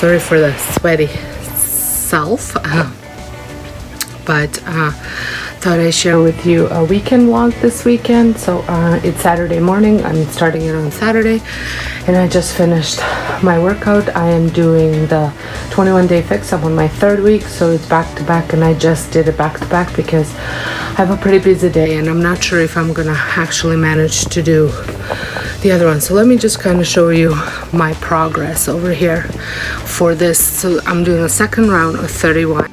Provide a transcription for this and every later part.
sorry for the sweaty self, but thought I'd share with you a weekend vlog this weekend. So it's Saturday morning. I'm starting it on Saturday, and I just finished my workout. I am doing the 21-day fix. I'm on my third week, so it's back to back, and I just did it back to back because I have a pretty busy day, and I'm not sure if I'm gonna actually manage to do the other one. So let me just kind of show you my progress over here for this. So I'm doing a second round of 31.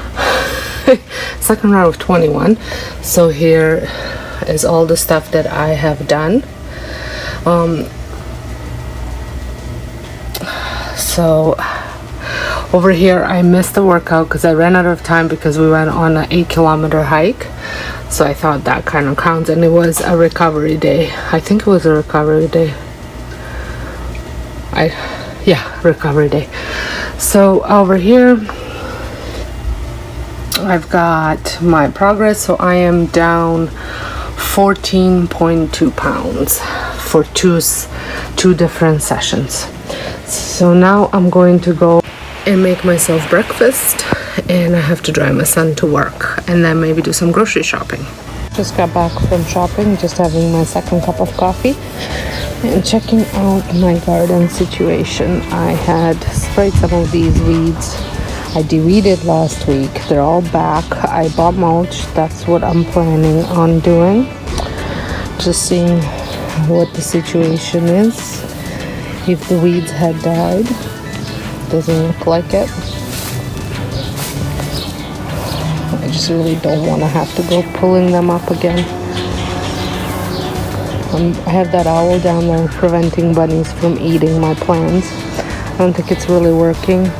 Second round of 21. So here is all the stuff that I have done. So over here I missed the workout because I ran out of time because we went on an 8-kilometer hike. So I thought that kind of counts, and it was a recovery day. I think it was a recovery day. Recovery day. So over here I've got my progress. So I am down 14.2 pounds for two different sessions. So now I'm going to go and make myself breakfast, and I have to drive my son to work and then maybe do some grocery shopping. Just got back from shopping, just having my second cup of coffee and checking out my garden situation. I had sprayed some of these weeds. I de-weeded last week. They're all back. I bought mulch. That's what I'm planning on doing. Just seeing what the situation is. If the weeds had died. Doesn't look like it. I just really don't want to have to go pulling them up again. I have that owl down there preventing bunnies from eating my plants. I don't think it's really working.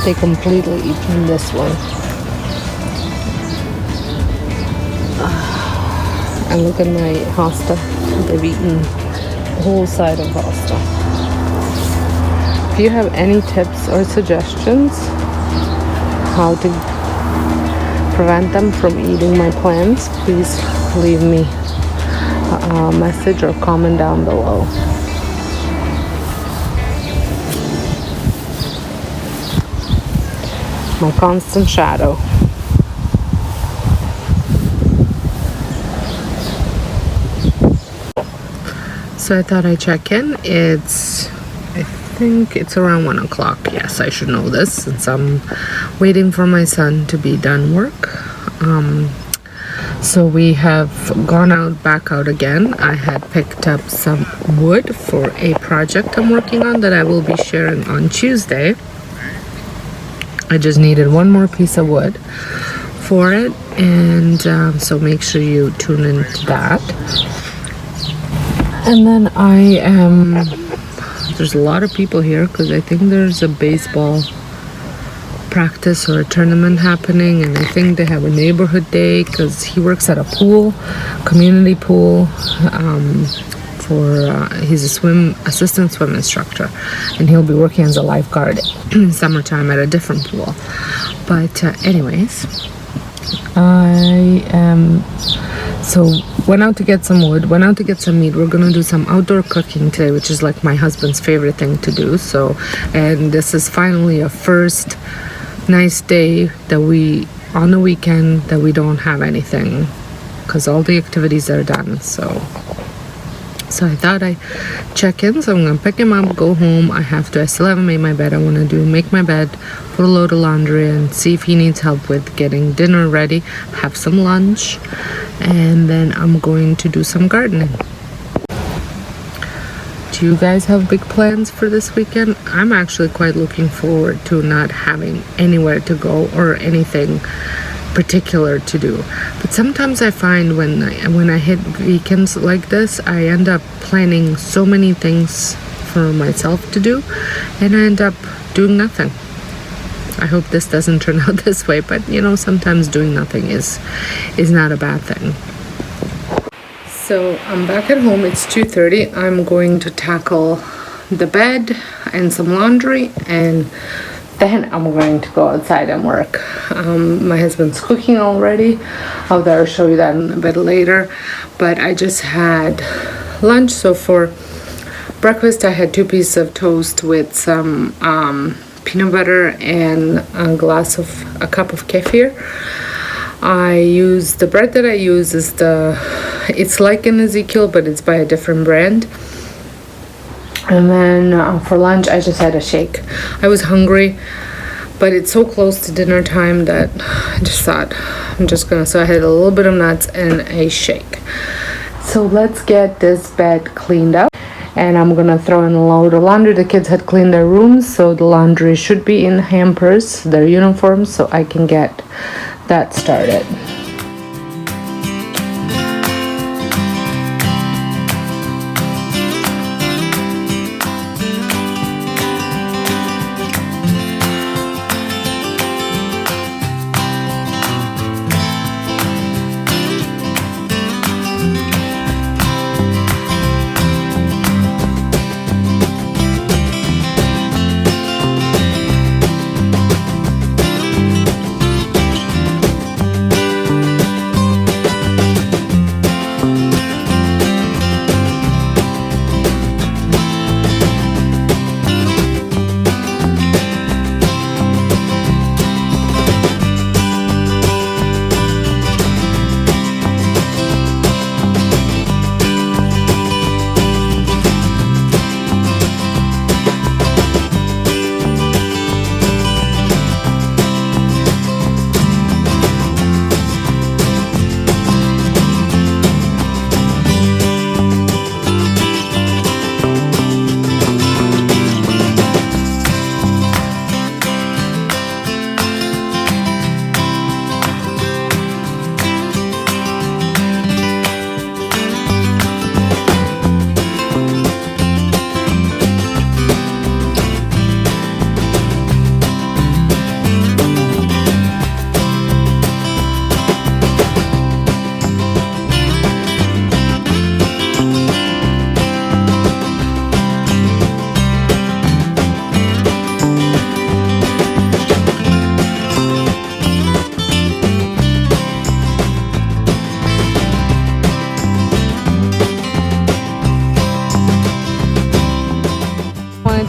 They completely eaten this one. And look at my hosta. They've eaten the whole side of hosta. If you have any tips or suggestions how to prevent them from eating my plants, please leave me a message or comment down below. My constant shadow. So I thought I'd check in. I think it's around 1 o'clock. Yes, I should know this since I'm waiting for my son to be done work. So we have gone back out again. I had picked up some wood for a project I'm working on that I will be sharing on Tuesday. I just needed one more piece of wood for it, and so make sure you tune into that. And then there's a lot of people here because I think there's a baseball practice or a tournament happening, and I think they have a neighborhood day because he works at a pool, community pool, he's assistant swim instructor, and he'll be working as a lifeguard in summertime at a different pool. But anyways, so went out to get some wood, went out to get some meat. We're gonna do some outdoor cooking today, which is like my husband's favorite thing to do. So, and this is finally a first nice day that on the weekend that we don't have anything because all the activities are done. So I thought I'd check in. So I'm gonna pick him up, go home. I still haven't made my bed. I want to make my bed, put a load of laundry, and see if he needs help with getting dinner ready, have some lunch, and then I'm going to do some gardening. Do you guys have big plans for this weekend? I'm actually quite looking forward to not having anywhere to go or anything particular to do. But sometimes I find when I hit weekends like this, I end up planning so many things for myself to do, and I end up doing nothing. I hope this doesn't turn out this way, but sometimes doing nothing is not a bad thing. So I'm back at home. It's 2:30. I'm going to tackle the bed and some laundry, and then I'm going to go outside and work. My husband's cooking already. I'll show you that a bit later. But I just had lunch. So for breakfast, I had 2 pieces of toast with some peanut butter and a cup of kefir. The bread that I use is it's like an Ezekiel, but it's by a different brand. And then for lunch, I just had a shake. I was hungry, but it's so close to dinner time that I just thought so I had a little bit of nuts and a shake. So let's get this bed cleaned up. And I'm gonna throw in a load of laundry. The kids had cleaned their rooms, so the laundry should be in hampers, their uniforms, so I can get that started.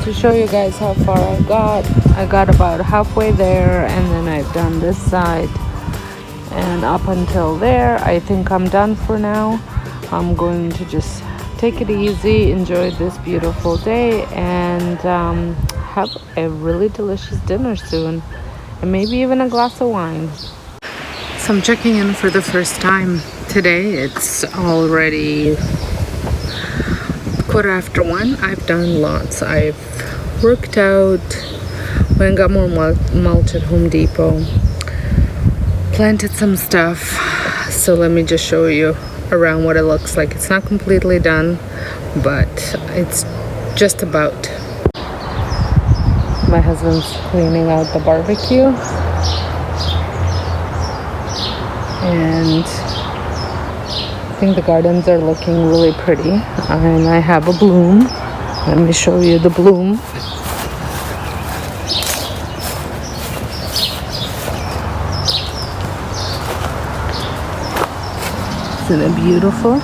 To show you guys how far I got about halfway there, and then I've done this side and up until there. I think I'm done for now. I'm going to just take it easy, enjoy this beautiful day, and have a really delicious dinner soon, and maybe even a glass of wine. So I'm checking in for the first time today. It's already 1:15. I've done lots. I've worked out, went and got more mulch at Home Depot, planted some stuff. So let me just show you around what it looks like. It's not completely done, but it's just about. My husband's cleaning out the barbecue, and I think the gardens are looking really pretty, and I have a bloom. Let me show you the bloom. Isn't it beautiful?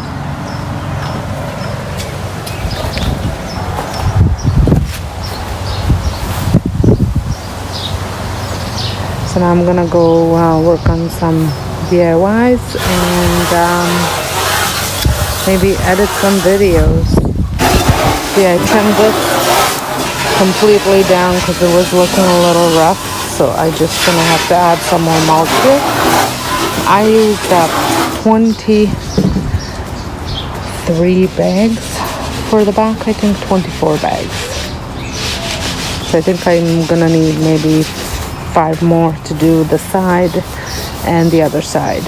So now I'm gonna go work on some DIYs and maybe edit some videos. See, I trimmed this completely down because it was looking a little rough, so I just gonna have to add some more mulch here. I used up 23 bags for the back. I think 24 bags. So I think I'm gonna need maybe 5 more to do the side and the other side.